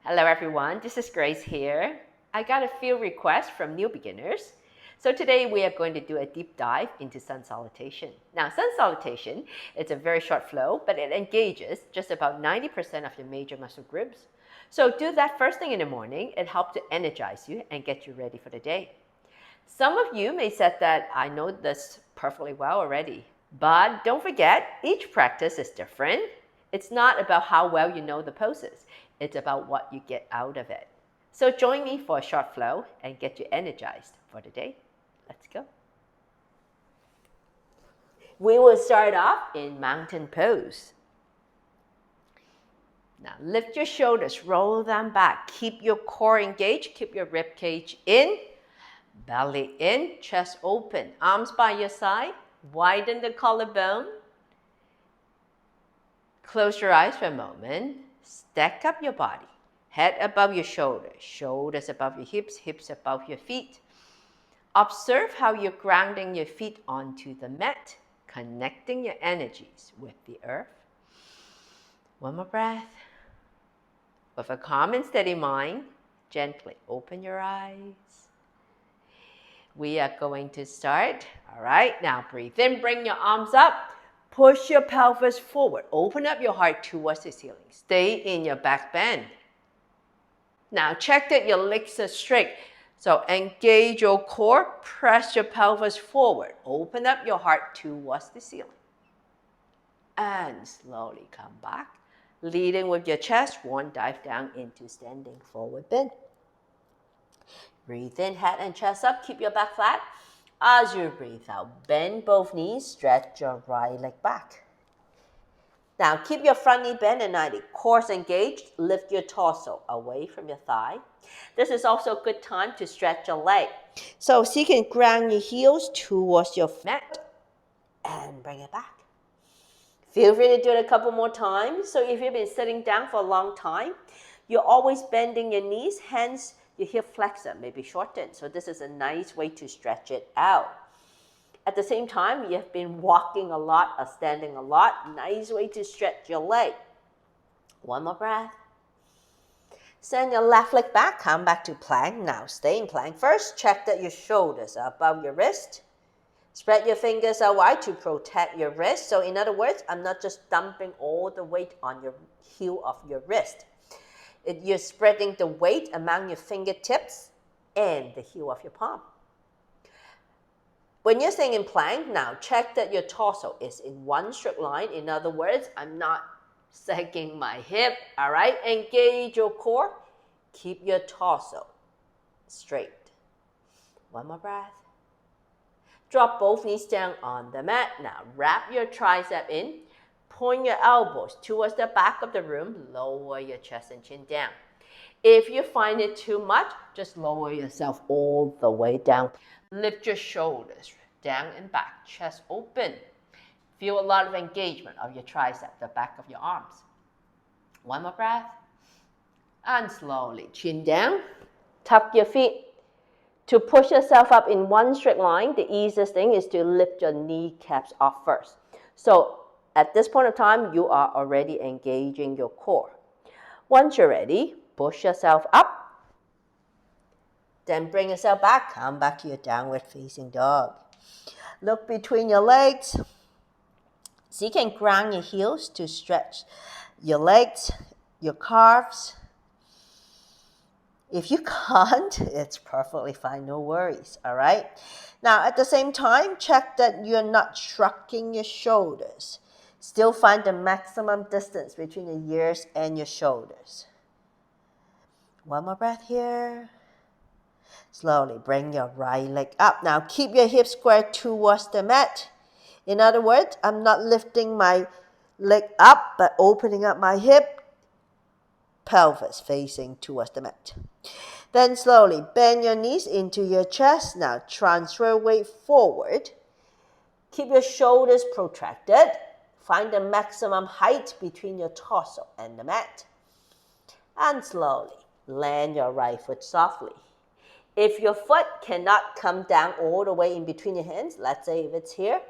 Hello everyone, this is Grace here. I got a few requests from new beginners. So today we are going to do a deep dive into sun salutation. Now sun salutation, it's a very short flow, but it engages just about 90% of your major muscle groups. So do that first thing in the morning. It helps to energize you and get you ready for the day. Some of you may say that I know this perfectly well already, but don't forget, each practice is different. It's not about how well you know the poses. It's about what you get out of it. So join me for a short flow and get you energized for the day. Let's go. We will start off in mountain pose. Now lift your shoulders, roll them back. Keep your core engaged, keep your rib cage in. Belly in, chest open, arms by your side, widen the collarbone. Close your eyes for a moment. Stack up your body. Head above your shoulders, shoulders above your hips, hips above your feet. Observe how you're grounding your feet onto the mat, connecting your energies with the earth. One more breath. With a calm and steady mind, gently open your eyes. We are going to start. All right, now breathe in, bring your arms up. Push your pelvis forward. Open up your heart towards the ceiling. Stay in your back bend. Now check that your legs are straight. So engage your core, press your pelvis forward. Open up your heart towards the ceiling. And slowly come back. Leading with your chest, one dive down into standing forward bend. Breathe in, head and chest up, keep your back flat. As you breathe out, bend both knees, stretch your right leg back. Now keep your front knee bent at 90, core engaged, lift your torso away from your thigh. This is also a good time to stretch your leg. So you can ground your heels towards your mat and bring it back. Feel free to do it a couple more times. So if you've been sitting down for a long time, you're always bending your knees, hence your hip flexor may be shortened. So this is a nice way to stretch it out. At the same time, you have been walking a lot or standing a lot. Nice way to stretch your leg. One more breath. Send your left leg back, come back to plank. Now stay in plank. First, check that your shoulders are above your wrist. Spread your fingers out wide to protect your wrist. So in other words, I'm not just dumping all the weight on your heel of your wrist. You're spreading the weight among your fingertips and the heel of your palm. When you're staying in plank, now check that your torso is in one straight line. In other words, I'm not sagging my hip, all right? Engage your core. Keep your torso straight. One more breath. Drop both knees down on the mat. Now wrap your tricep in. Point your elbows towards the back of the room. Lower your chest and chin down. If you find it too much, just lower yourself all the way down. Lift your shoulders down and back, chest open. Feel a lot of engagement of your tricep, the back of your arms. One more breath. And slowly, chin down. Tuck your feet. To push yourself up in one straight line, the easiest thing is to lift your kneecaps off first. So at this point of time, you are already engaging your core. Once you're ready, push yourself up. Then bring yourself back. Come back to your downward facing dog. Look between your legs. So you can ground your heels to stretch your legs, your calves. If you can't, it's perfectly fine, no worries, all right? Now, at the same time, check that you're not shrugging your shoulders. Still find the maximum distance between your ears and your shoulders. One more breath here. Slowly bring your right leg up. Now, keep your hips square towards the mat. In other words, I'm not lifting my leg up, but opening up my hip, pelvis facing towards the mat. Then slowly bend your knees into your chest. Now transfer weight forward. Keep your shoulders protracted. Find the maximum height between your torso and the mat. And slowly land your right foot softly. If your foot cannot come down all the way in between your hands, let's say if it's here,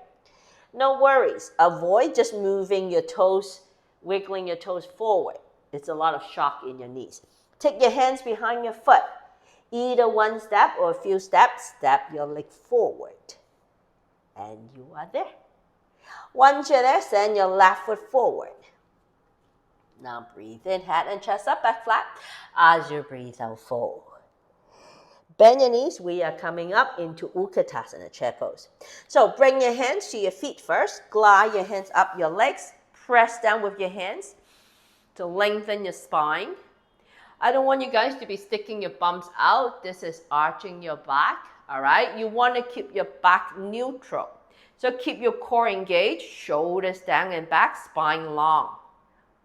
no worries. Avoid just moving your toes, wiggling your toes forward. It's a lot of shock in your knees. Take your hands behind your foot. Either one step or a few steps, step your leg forward. And you are there. Once you're there, send your left foot forward. Now breathe in, head and chest up, back flat. As you breathe out, fold. Bend your knees. We are coming up into Utkatasana, chair pose. So bring your hands to your feet first. Glide your hands up your legs. Press down with your hands to lengthen your spine. I don't want you guys to be sticking your bums out. This is arching your back, all right? You want to keep your back neutral. So keep your core engaged, shoulders down and back, spine long.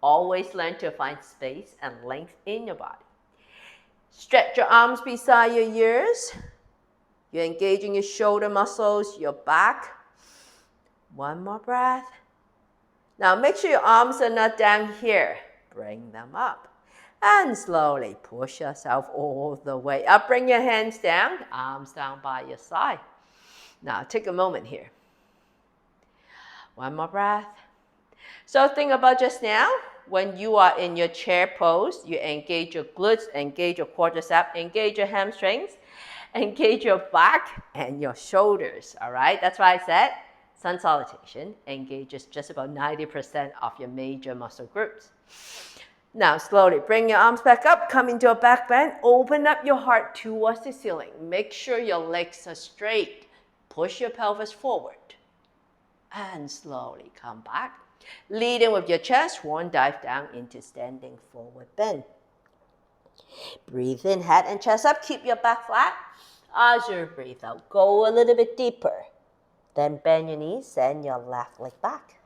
Always learn to find space and length in your body. Stretch your arms beside your ears. You're engaging your shoulder muscles, your back. One more breath. Now make sure your arms are not down here. Bring them up. And slowly push yourself all the way up. Bring your hands down, arms down by your side. Now take a moment here. One more breath. So think about just now, when you are in your chair pose, you engage your glutes, engage your quadriceps, engage your hamstrings, engage your back and your shoulders, all right? That's why I said sun salutation engages just about 90% of your major muscle groups. Now, slowly bring your arms back up, come into a back bend, open up your heart towards the ceiling. Make sure your legs are straight. Push your pelvis forward. And slowly come back. Lead in with your chest, one dive down into standing forward bend. Breathe in, head and chest up, keep your back flat. As you breathe out, go a little bit deeper. Then bend your knees, send your left leg back.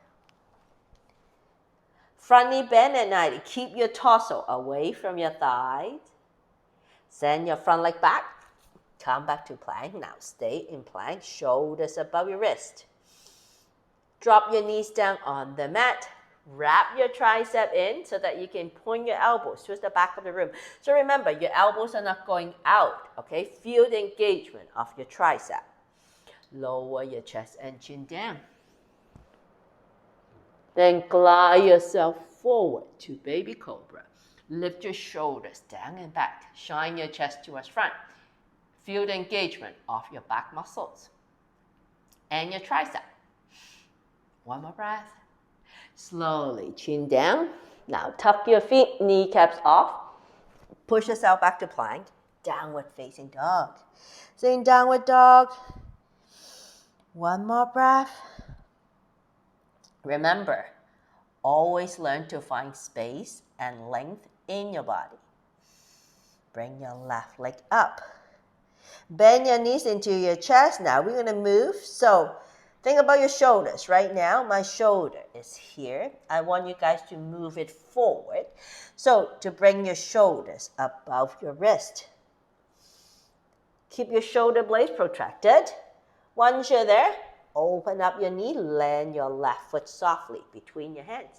Front knee bend at 90. Keep your torso away from your thighs. Send your front leg back. Come back to plank. Now stay in plank, shoulders above your wrist. Drop your knees down on the mat. Wrap your tricep in so that you can point your elbows towards the back of the room. So remember, your elbows are not going out, okay? Feel the engagement of your tricep. Lower your chest and chin down. Then glide yourself forward to baby cobra. Lift your shoulders down and back. Shine your chest towards front. Feel the engagement of your back muscles and your tricep. One more breath. Slowly chin down. Now tuck your feet, kneecaps off. Push yourself back to plank. Downward facing dog. So in downward dog. One more breath. Remember, always learn to find space and length in your body. Bring your left leg up. Bend your knees into your chest. Now we're going to move. So think about your shoulders. Right now, my shoulder is here. I want you guys to move it forward. So to bring your shoulders above your wrist. Keep your shoulder blades protracted. Once you're there, open up your knee, land your left foot softly between your hands.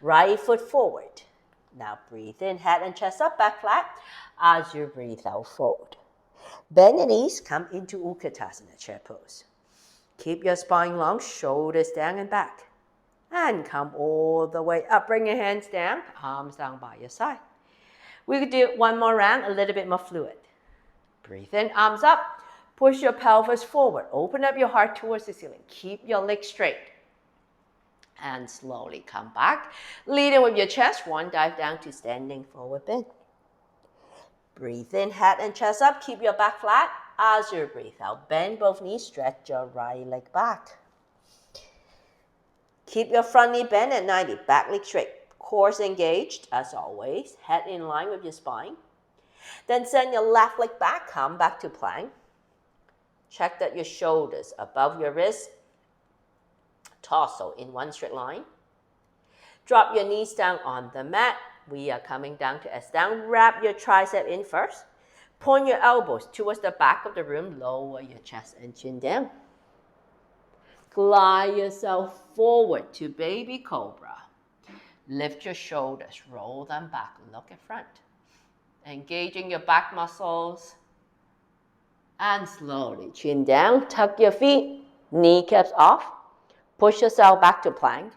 Right foot forward. Now breathe in, head and chest up, back flat. As you breathe out, fold. Bend your knees, come into Utkatasana, chair pose. Keep your spine long, shoulders down and back. And come all the way up. Bring your hands down, arms down by your side. We could do one more round, a little bit more fluid. Breathe in, arms up. Push your pelvis forward. Open up your heart towards the ceiling. Keep your legs straight. And slowly come back. Lead in with your chest. One dive down to standing forward bend. Breathe in, head and chest up. Keep your back flat. As you breathe out, bend both knees. Stretch your right leg back. Keep your front knee bent at 90. Back leg straight. Core engaged as always. Head in line with your spine. Then send your left leg back. Come back to plank. Check that your shoulders above your wrist, torso in one straight line. Drop your knees down on the mat. We are coming down to S down. Wrap your tricep in first. Point your elbows towards the back of the room. Lower your chest and chin down. Glide yourself forward to baby cobra. Lift your shoulders, roll them back, look at front. Engaging your back muscles. And slowly chin down, tuck your feet, kneecaps off. Push yourself back to plank.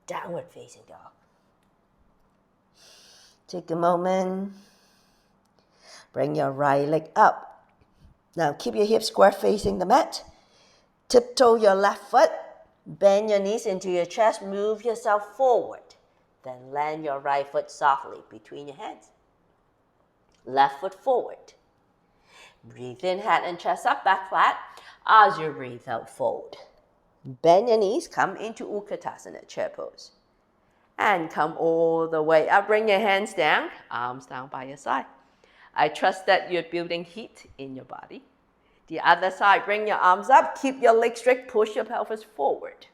Downward facing dog. Take a moment. Bring your right leg up. Now keep your hips square facing the mat. Tiptoe your left foot. Bend your knees into your chest. Move yourself forward. Then land your right foot softly between your hands. Left foot forward. Breathe in, head and chest up, back flat. As you breathe out, fold. Bend your knees, come into Utkatasana, chair pose. And come all the way up. Bring your hands down, arms down by your side. I trust that you're building heat in your body. The other side, bring your arms up, keep your legs straight, push your pelvis forward.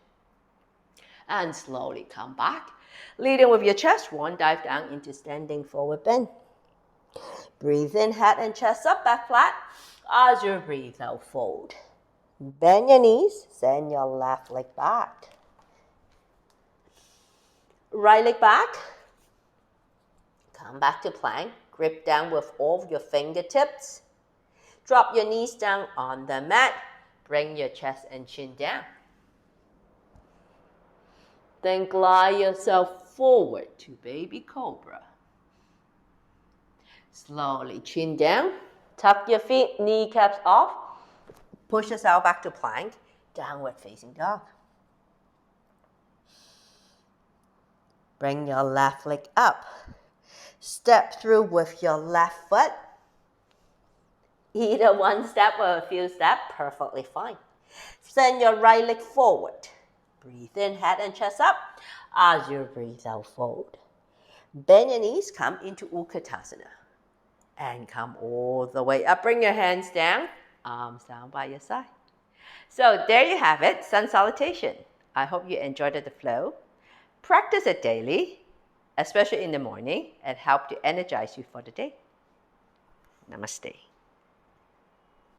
And slowly come back. Leading with your chest, one dive down into standing forward bend. Breathe in, head and chest up, back flat. As you breathe out, fold. Bend your knees, send your left leg back. Right leg back. Come back to plank. Grip down with all of your fingertips. Drop your knees down on the mat. Bring your chest and chin down. Then glide yourself forward to baby cobra. Slowly chin down. Tuck your feet, kneecaps off. Push yourself back to plank. Downward facing dog. Bring your left leg up. Step through with your left foot. Either one step or a few steps, perfectly fine. Send your right leg forward. Breathe in, head and chest up. As you breathe out, fold. Bend your knees, come into Utkatasana. And come all the way up. Bring your hands down, arms down by your side. So there you have it, sun salutation. I hope you enjoyed the flow. Practice it daily, especially in the morning, and help to energize you for the day. Namaste.